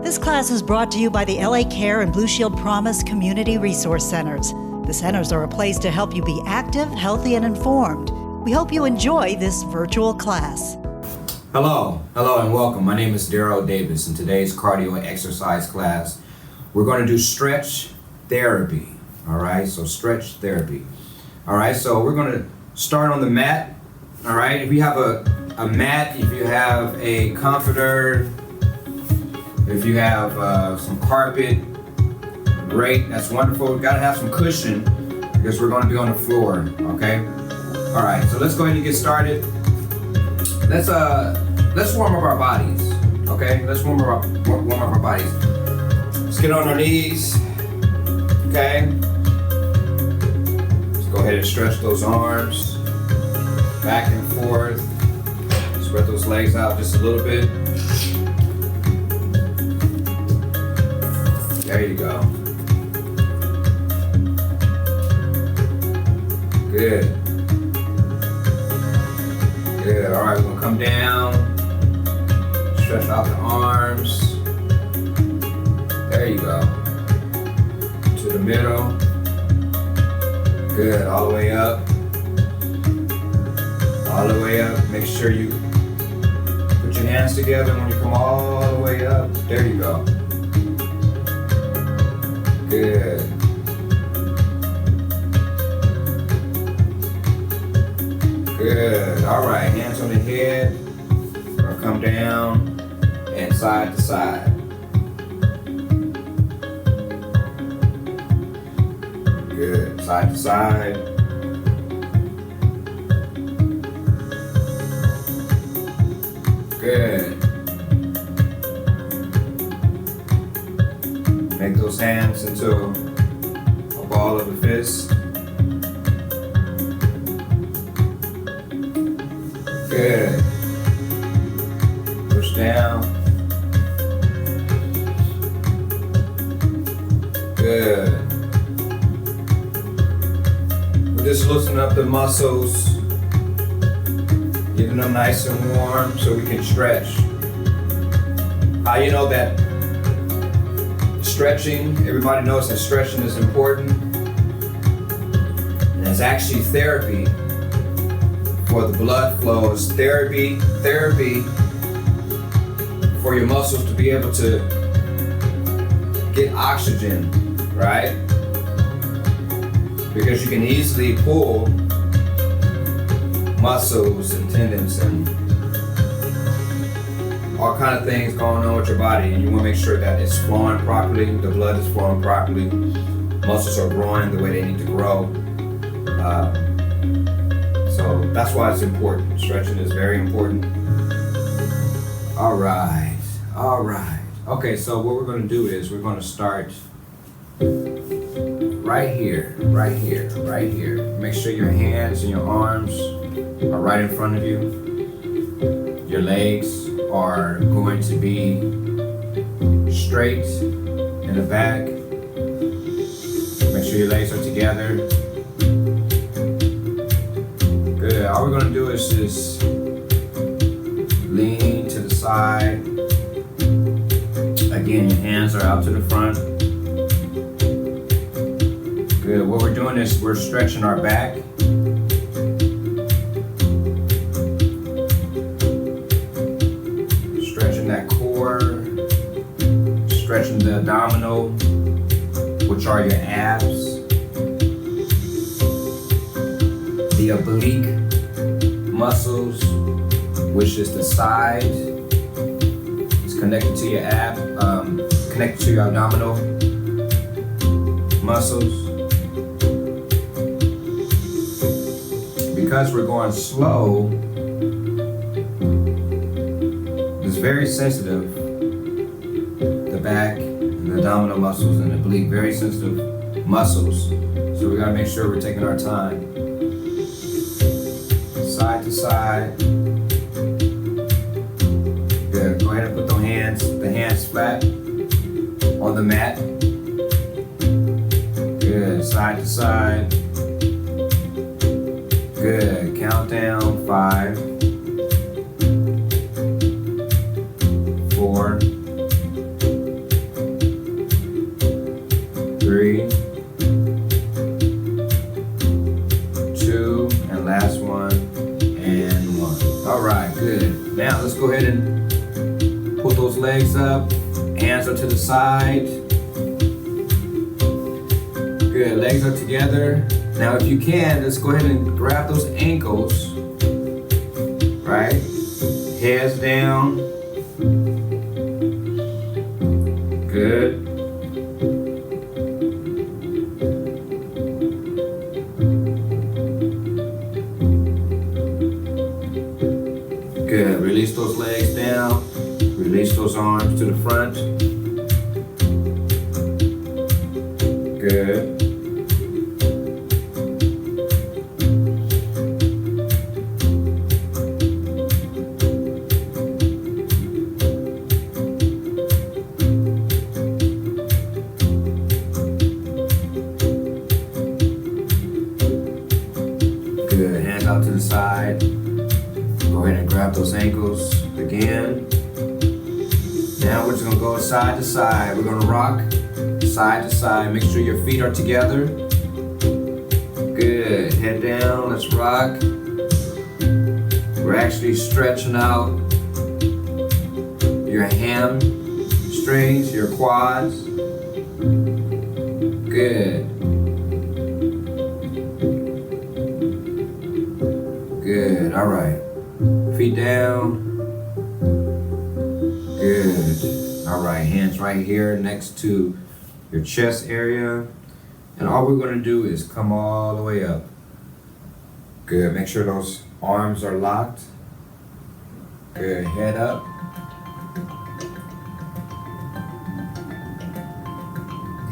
This class is brought to you by the LA Care and Blue Shield Promise Community Resource Centers. The centers are a place to help you be active, healthy, and informed. We hope you enjoy this virtual class. Hello, and welcome. My name is Daryl Davis. In today's cardio exercise class, we're going to do stretch therapy. All right, so stretch therapy. All right, so we're going to start on the mat. All right, if you have a mat, if you have a comforter, if you have some carpet, great, that's wonderful. We've got to have some cushion because we're going to be on the floor, okay? All right, so let's go ahead and get started. Let's warm up our bodies, okay? Let's warm up our bodies. Let's get on our knees, okay? Let's go ahead and stretch those arms back and forth. Spread those legs out just a little bit. There you go. Good. Good. All right, we're gonna come down. Stretch out the arms. There you go. To the middle. Good. All the way up. All the way up. Make sure you put your hands together when you come all the way up. There you go. Good. Good. All right, hands on the head. We're gonna come down and side to side. Good. Side to side. Good. Make those hands into a ball of a fist. Good. Push down. Good. We're just loosening up the muscles, getting them nice and warm so we can stretch. How you know that stretching, everybody knows that stretching is important. And it's actually therapy for the blood flow. It's therapy for your muscles to be able to get oxygen, right? Because you can easily pull muscles and tendons and all kind of things going on with your body, and you want to make sure that it's flowing properly, the blood is flowing properly, muscles are growing the way they need to grow. So that's why it's important. Stretching is very important. All right. Okay, so what we're going to do is we're going to start right here. Make sure your hands and your arms are right in front of you. Your legs are going to be straight in the back. Make sure your legs are together. Good. All we're going to do is just lean to the side. Again, your hands are out to the front. Good. What we're doing is we're stretching our back. That core, stretching the abdominal, which are your abs, the oblique muscles, which is the side, it's connected to your connected to your abdominal muscles. Because we're going slow, very sensitive, the back and the abdominal muscles and the oblique, very sensitive muscles. So we gotta make sure we're taking our time. Side to side. Good. Go ahead and put the hands flat on the mat. Good. Side to side. Good. Count down. 5, 4, legs up, hands are to the side. Good, legs are together. Now if you can, let's go ahead and grab those ankles, right? Heads down. Good. Good, release those legs down. Release those arms to the front. Good. Good, hands out to the side. Go ahead and grab those ankles again. Now we're just gonna go side to side. We're gonna rock side to side. Make sure your feet are together. Good, head down, let's rock. We're actually stretching out your hamstrings, your quads. Good. Good, all right. Feet down. Good. All right, hands right here next to your chest area. And all we're gonna do is come all the way up. Good, make sure those arms are locked. Good, head up.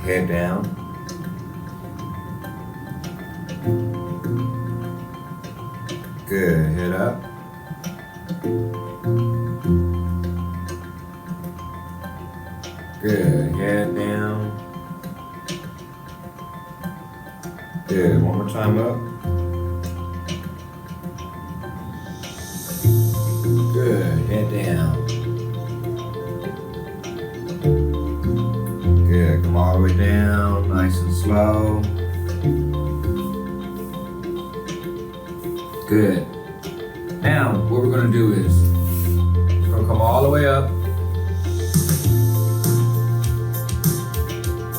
Head down. Good, head up. Good, head down. Good, one more time up. Good, head down. Good, come all the way down, nice and slow. Good. Now, what we're gonna do is, we're gonna come all the way up.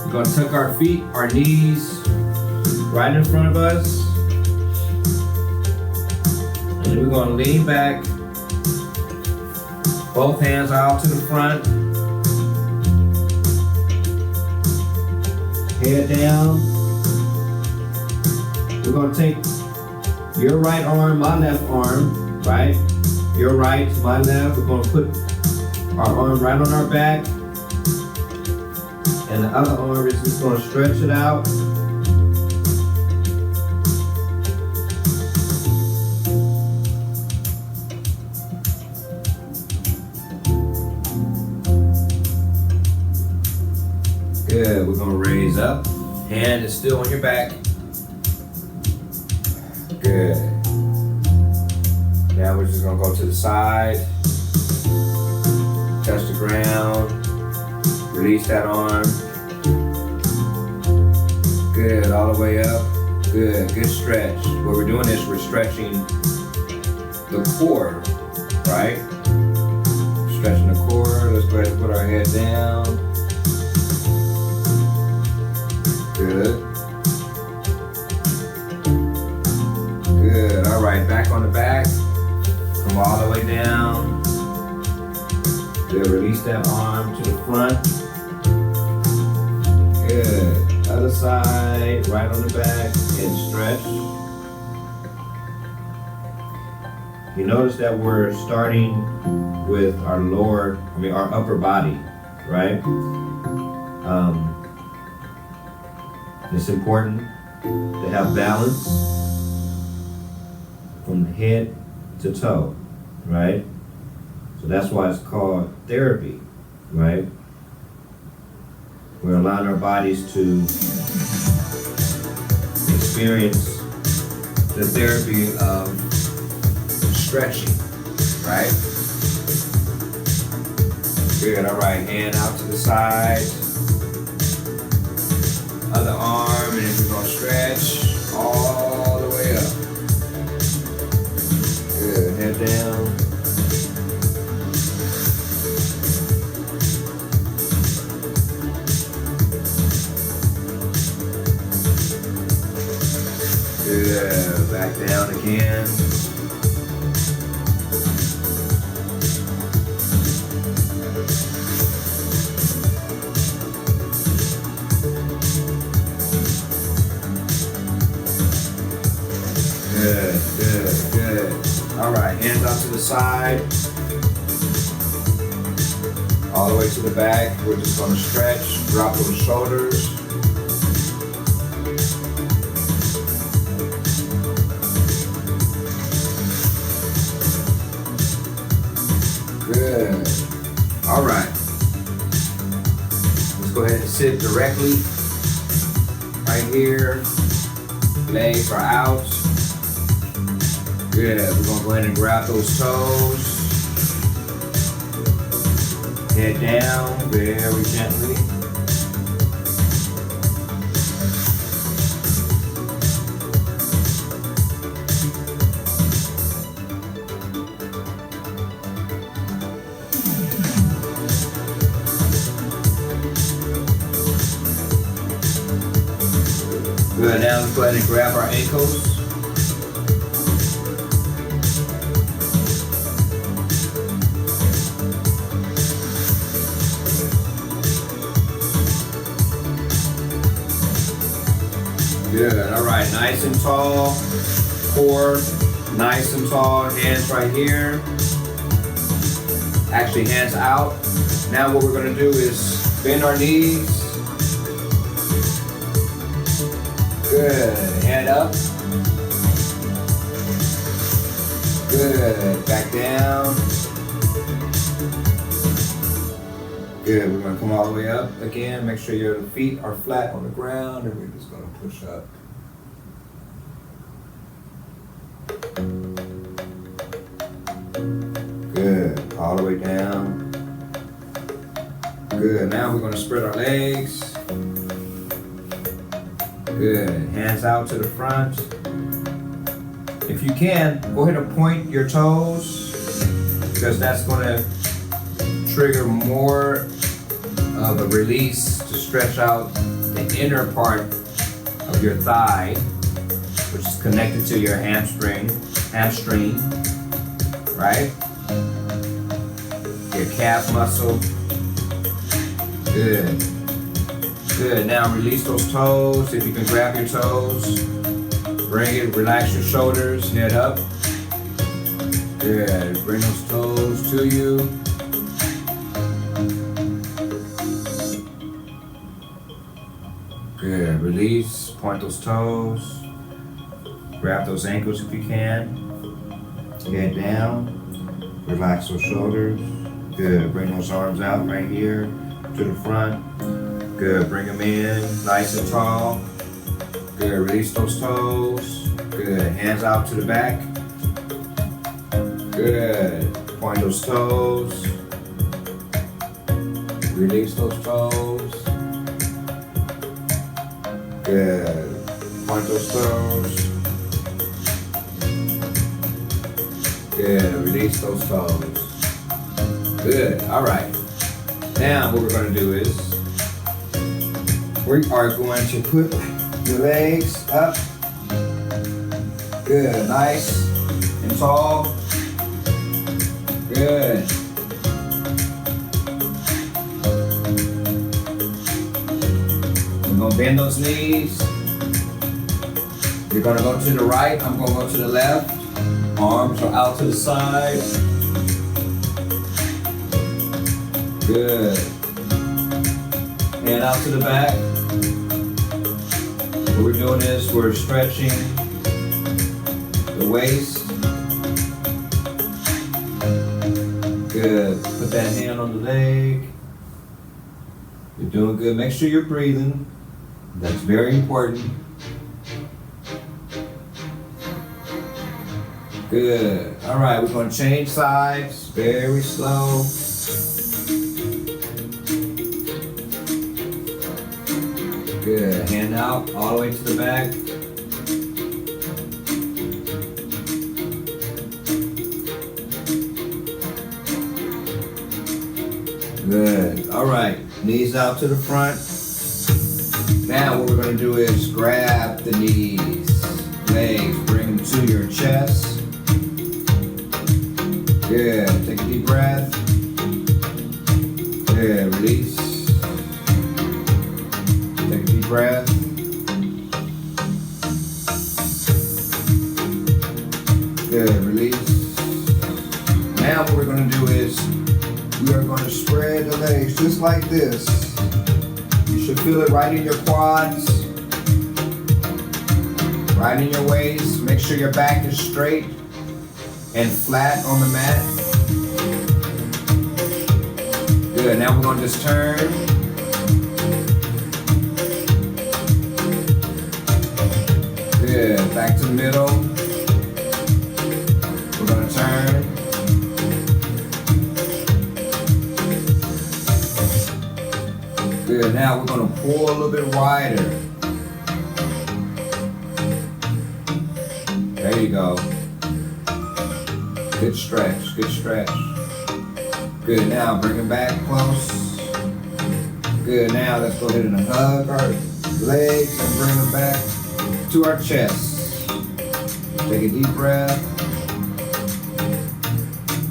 We're gonna tuck our feet, our knees, right in front of us. And then we're gonna lean back. Both hands out to the front. Head down. We're gonna take your right arm, my left arm, right? Your right, my left. We're gonna put our arm right on our back. And the other arm is just gonna stretch it out. Good, we're gonna raise up. Hand is still on your back. Good. Now we're just gonna go to the side. Touch the ground. Release that arm. Good, all the way up. Good, good stretch. What we're doing is we're stretching the core, right? Stretching the core. Let's go ahead and put our head down. Good. Good, all right, back on the back. Come all the way down. Good, release that arm to the front. Good, other side, right on the back, and stretch. You notice that we're starting with our our upper body, right? It's important to have balance from head to toe, right? So that's why it's called therapy, right? We're allowing our bodies to experience the therapy of stretching, right? Good, all right, hand out to the side. Other arm, and then we're gonna stretch all the way up. Good, head down. can. Good, good, good. All right, hands out to the side. All the way to the back. We're just gonna stretch, drop those shoulders. Good. All right. Let's go ahead and sit directly right here. Legs are out. Good. We're gonna go ahead and grab those toes. Head down very gently. Good. Now let's go ahead and grab our ankles. Good. All right. Nice and tall. Core nice and tall. Hands right here. Actually, hands out. Now what we're going to do is bend our knees. Good. Head up. Good. Back down. Good. We're going to come all the way up again. Make sure your feet are flat on the ground, and we're just going to push up. Good. All the way down. Good. Now we're going to spread our legs. Good. Hands out to the front. If you can, go ahead and point your toes, because that's going to trigger more of a release to stretch out the inner part of your thigh, which is connected to your hamstring, right? Your calf muscle. Good. Good. Now release those toes. If you can grab your toes, bring it, relax your shoulders, head up. Good. Bring those toes to you. Good. Release, point those toes. Grab those ankles if you can. Head down. Relax those shoulders. Good. Bring those arms out right here to the front. Good. Bring them in nice and tall. Good. Release those toes. Good. Hands out to the back. Good. Point those toes. Release those toes. Good. Point those toes. Good. Release those toes. Good. All right. Now what we're going to do is we are going to put your legs up. Good. Nice and tall. Good. We're going to bend those knees. You're going to go to the right. I'm going to go to the left. Arms are out to the side. Good. Hand out to the back. What we're doing is we're stretching the waist. Good. Put that hand on the leg. You're doing good. Make sure you're breathing. That's very important. Good. All right, we're going to change sides very slow. Good. Hand out all the way to the back. Good. All right. Knees out to the front. Now what we're going to do is grab the knees. legs, bring them to your chest. Good, take a deep breath. Good, release. Take a deep breath. Good, release. Now what we're going to do is we are going to spread the legs just like this. You should feel it right in your quads, right in your waist. Make sure your back is straight and flat on the mat. Good, now we're going to just turn. Good, back to the middle. We're going to turn. Good, now we're going to pull a little bit wider. There you go. Good stretch, good stretch. Good, now bring it back close. Good, now let's go ahead and hug our legs and bring them back to our chest. Take a deep breath.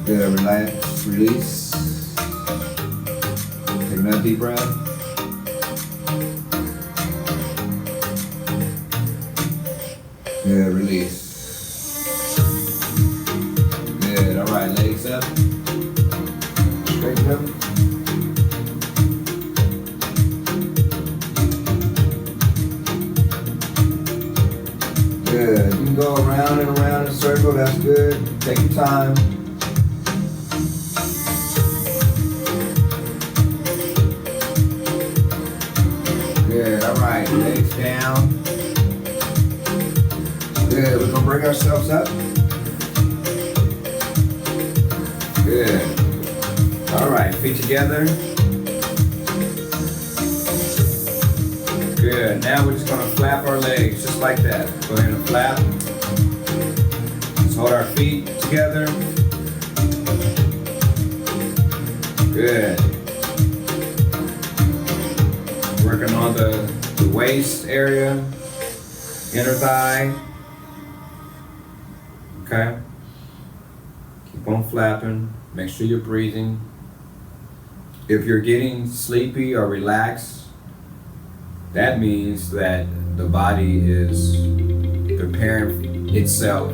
Good, relax, release. Take another deep breath. Good, release. Good, all right, legs up. Straighten up. Good, you can go around and around in a circle, that's good. Take your time. Good, all right, legs down. Good, we're gonna bring ourselves up. Good. All right, feet together. Good, now we're just gonna flap our legs just like that. Go ahead and flap. Just hold our feet together. Good. Working on the waist area, inner thigh. Okay. Keep on flapping. Make sure you're breathing. If you're getting sleepy or relaxed, that means that the body is preparing itself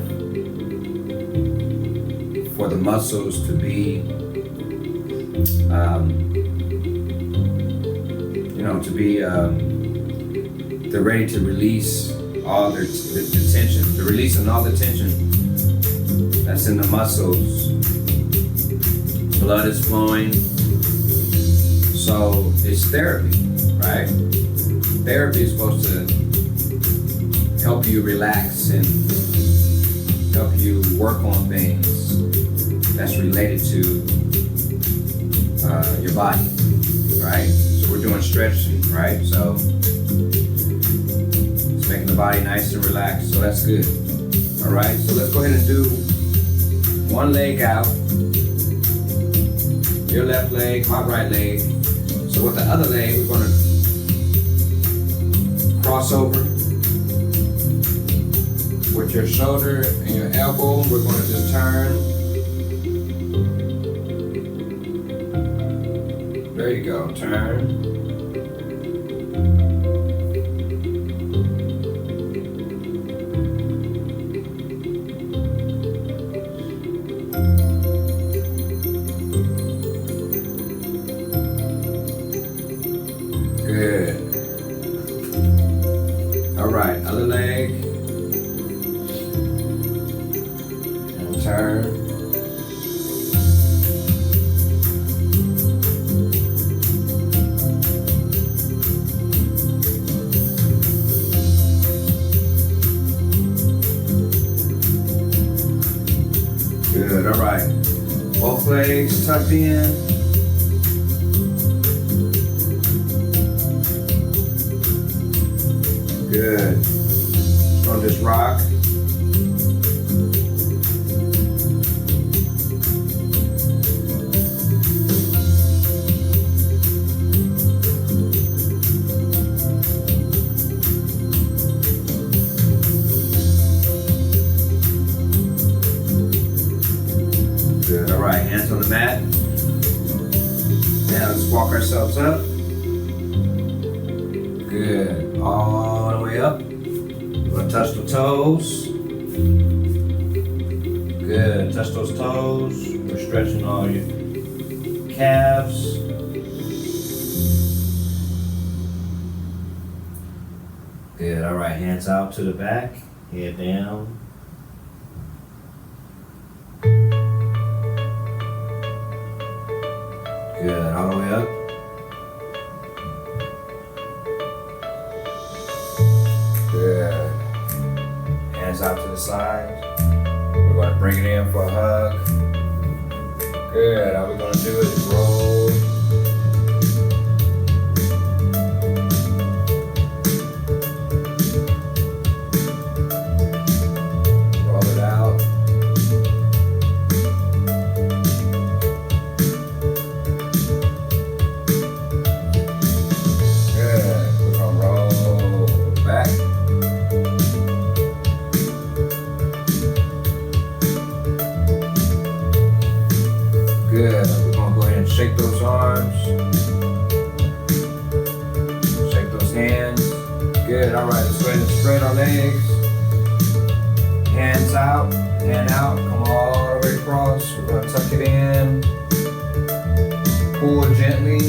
for the muscles to be, they're ready to release all the tension. They're releasing all the tension that's in the muscles. Blood is flowing. So it's therapy, right? Therapy is supposed to help you relax and help you work on things that's related to your body, right? So we're doing stretching, right? So it's making the body nice and relaxed, so that's good. All right, so let's go ahead and do one leg out. Your left leg, my right leg. So with the other leg, we're gonna cross over with your shoulder and your elbow. We're gonna just turn. There you go, turn. Good. All right, other leg. And turn. Good, all right. Both legs tucked in. Good. So just rock. up. Good. All the way up. We're going to touch the toes. Good. Touch those toes. We're stretching all your calves. Good. All right. Hands out to the back. Head down. Good. All the way up. Good. Hands out to the side. We're going to bring it in for a hug. Good. All we're going to do is roll. Roll it out. Good. We're going to roll back. Good. We're going to go ahead and shake those arms. Shake those hands. Good. All right. Let's go ahead and spread our legs. Hands out. Hand out. Come all the way across. We're going to tuck it in. Pull gently.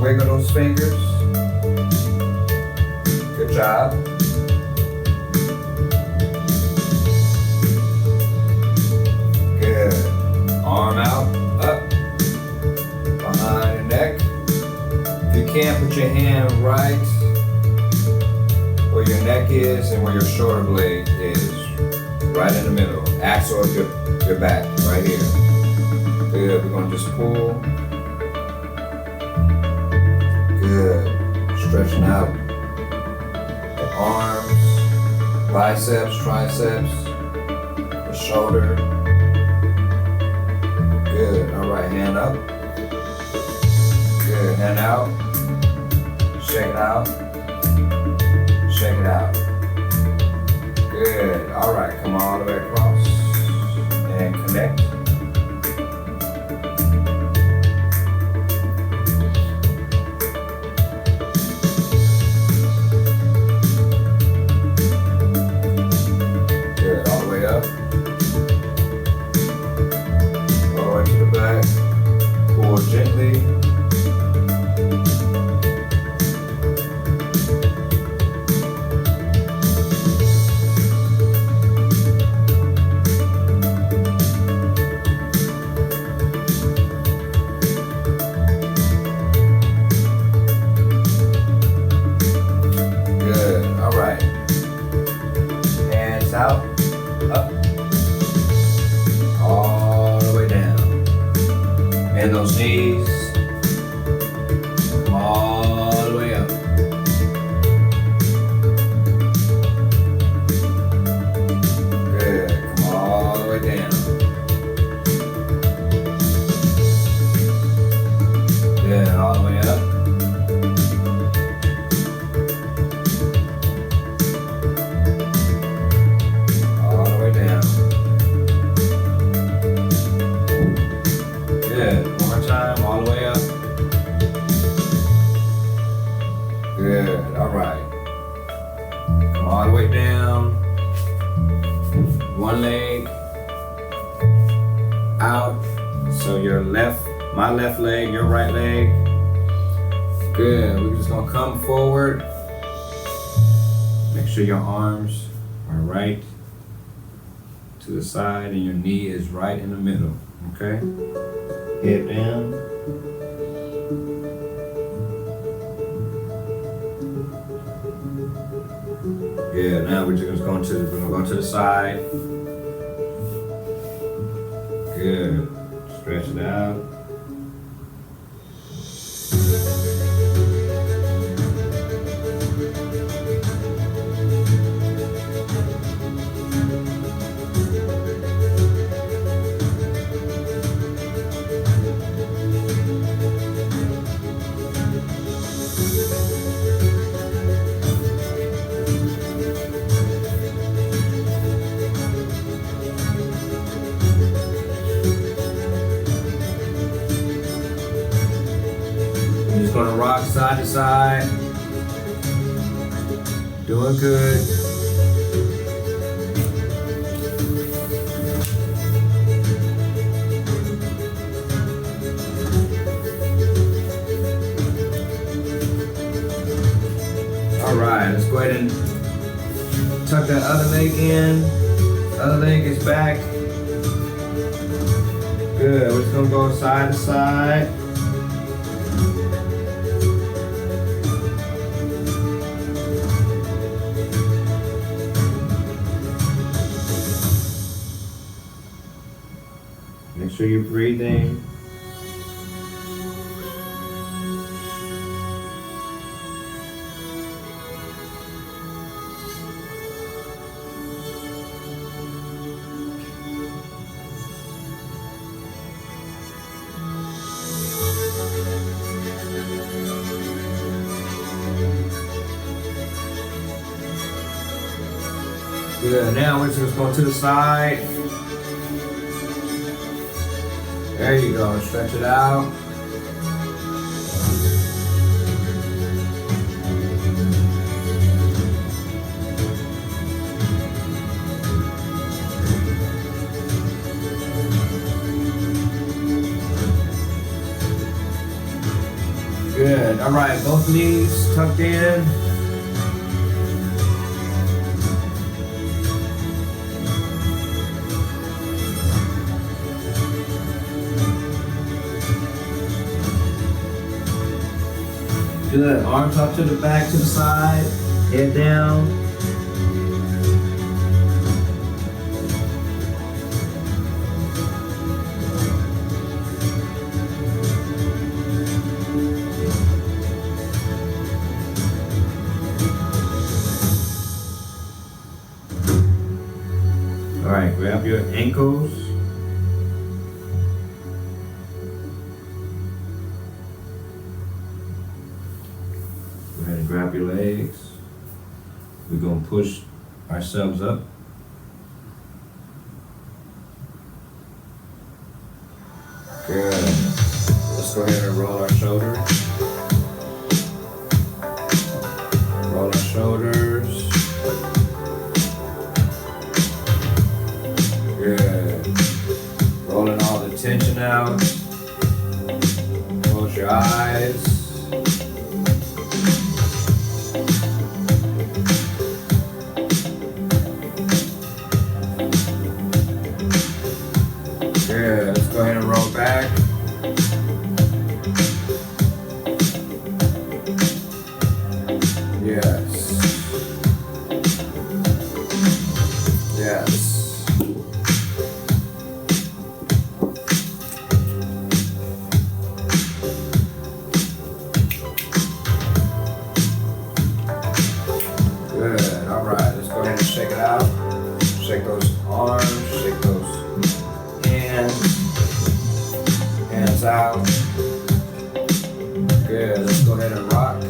Wiggle those fingers. Good job. Good. Arm out, up, behind the neck. If you can, put your hand right where your neck is and where your shoulder blade is. Right in the middle. Axle of your back, right here. Good. We're going to just pull. Good. Stretching out the arms, biceps, triceps, the shoulder. Good. All right, hand up. Good. Hand out. Shake it out. Shake it out. Good. All right, come all the way across and connect. Good. All the way up. To the back, pull gently. Good. All right. Hands out, up, all the way down. Bend those knees. Come all the way up. Good. Come all the way down. Good. All the way up. All the way down. Good. One more time, all the way up. Good. All right. Come all the way down. One leg out. So my left leg, your right leg. Good. We're just gonna come forward. Make sure your arms are right to the side and your knee is right in the middle. Okay? Head down. Good. Now we're just going to go to the side. Good. Stretch it out. You're just gonna rock side to side. Doing good. All right, let's go ahead and tuck that other leg in. Other leg is back. Good. We're just gonna go side to side. Make sure you're breathing. Good. Now we're just going to the side. There you go. Stretch it out. Good. All right. Both knees tucked in. Good. Arms up to the back, to the side. Head down. All right, grab your ankles. Go ahead and grab your legs. We're going to push ourselves up. Good. Let's go ahead and roll our shoulders. Roll our shoulders. Good. Rolling all the tension out. Close your eyes. Good. Let's go ahead and roll back. Yes. Yes. Good. All right. Let's go ahead and shake it out. Shake those arms. Shake those hands out. Good. Let's go ahead and rock.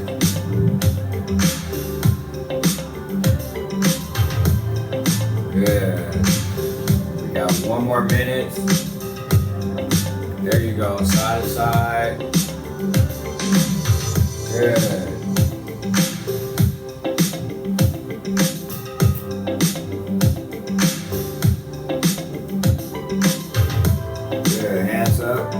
Good. We got 1 more minute. There you go. Side to side. Good. Good. Hands up.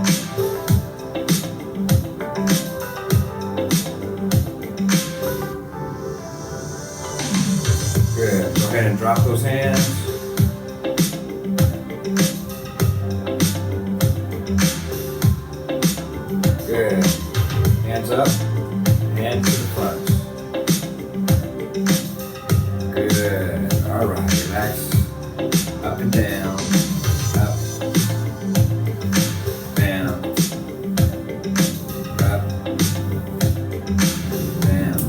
Good. Go ahead and drop those hands. Good. Hands up. Hands to the front. Good. All right. Relax. Up and down. Up. Down. Up. Down.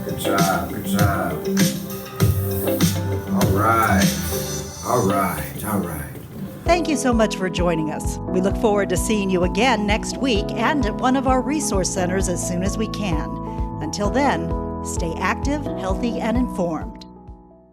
Good job. Good job. All right. All right. All right. Thank you so much for joining us. We look forward to seeing you again next week and at one of our resource centers as soon as we can. Until then, stay active, healthy, and informed.